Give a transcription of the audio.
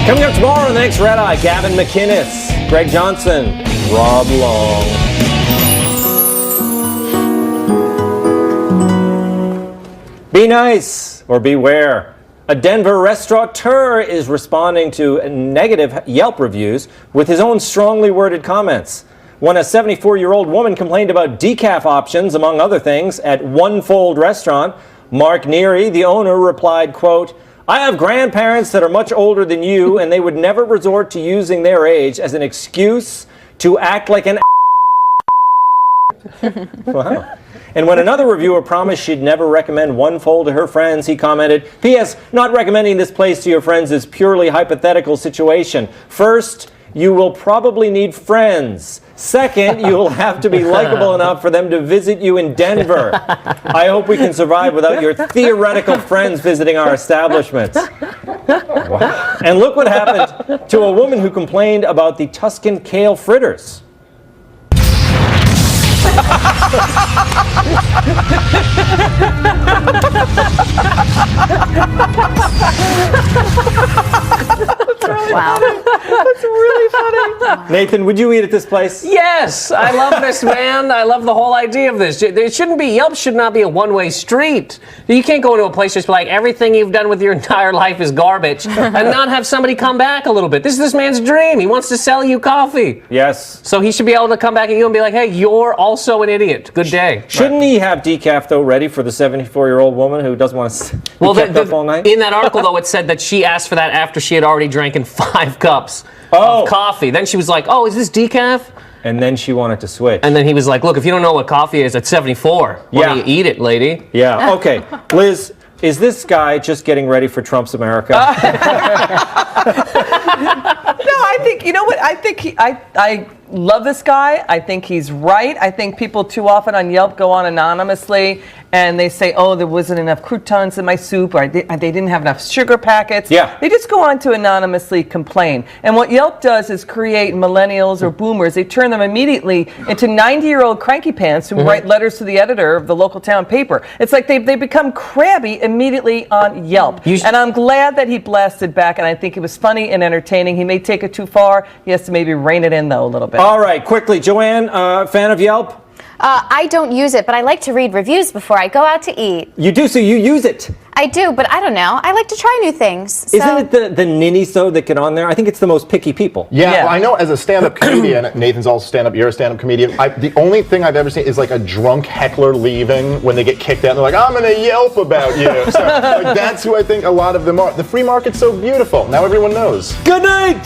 Coming up tomorrow on the next Red Eye, Gavin McInnes, Greg Johnson, Rob Long. Be nice or beware. A Denver restaurateur is responding to negative Yelp reviews with his own strongly worded comments. When a 74-year-old woman complained about decaf options, among other things, at One Fold Restaurant, Mark Neary, the owner, replied, quote, "I have grandparents that are much older than you, and they would never resort to using their age as an excuse to act like an Wow. And when another reviewer promised she'd never recommend One Fold to her friends, he commented, P.S. Not recommending this place to your friends is purely hypothetical situation. First, you will probably need friends. Second, you will have to be likable enough for them to visit you in Denver. I hope we can survive without your theoretical friends visiting our establishments." Wow. And look what happened to a woman who complained about the Tuscan kale fritters. Wow. That's really funny. Nathan, would you eat at this place? Yes, I love this, man. I love the whole idea of this. It shouldn't be, Yelp should not be a one-way street. You can't go into a place just be like, everything you've done with your entire life is garbage, and not have somebody come back a little bit. This is this man's dream. He wants to sell you coffee. Yes. So he should be able to come back at you and be like, hey, you're also an idiot. Good day. Shouldn't he have decaf, though, ready for the 74-year-old woman who doesn't want to be kept up all night? In that article, though, it said that she asked for that after she had already drank 5 cups of coffee. Then she was like, oh, is this decaf? And then she wanted to switch. And then he was like, look, if you don't know what coffee is at 74, why don't you eat it, lady? Yeah, okay. Liz, is this guy just getting ready for Trump's America? No, I think, you know what? I think I love this guy. I think he's right. I think people too often on Yelp go on anonymously and they say, oh, there wasn't enough croutons in my soup, or they didn't have enough sugar packets. Yeah. They just go on to anonymously complain. And what Yelp does is create millennials or boomers. They turn them immediately into 90-year-old cranky pants who write letters to the editor of the local town paper. It's like they become crabby immediately on Yelp. And I'm glad that he blasted back, and I think it was funny and entertaining. He may take it too far. He has to maybe rein it in, though, a little bit. All right, quickly, Joanne, fan of Yelp? I don't use it, but I like to read reviews before I go out to eat. You do, so you use it. I do, but I don't know. I like to try new things. So. Isn't it the ninnies, though, that get on there? I think it's the most picky people. Yeah, well, I know as a stand-up comedian, Nathan's also stand-up, you're a stand-up comedian, the only thing I've ever seen is like a drunk heckler leaving when they get kicked out and they're like, I'm gonna Yelp about you. So like, that's who I think a lot of them are. The free market's so beautiful. Now everyone knows. Good night!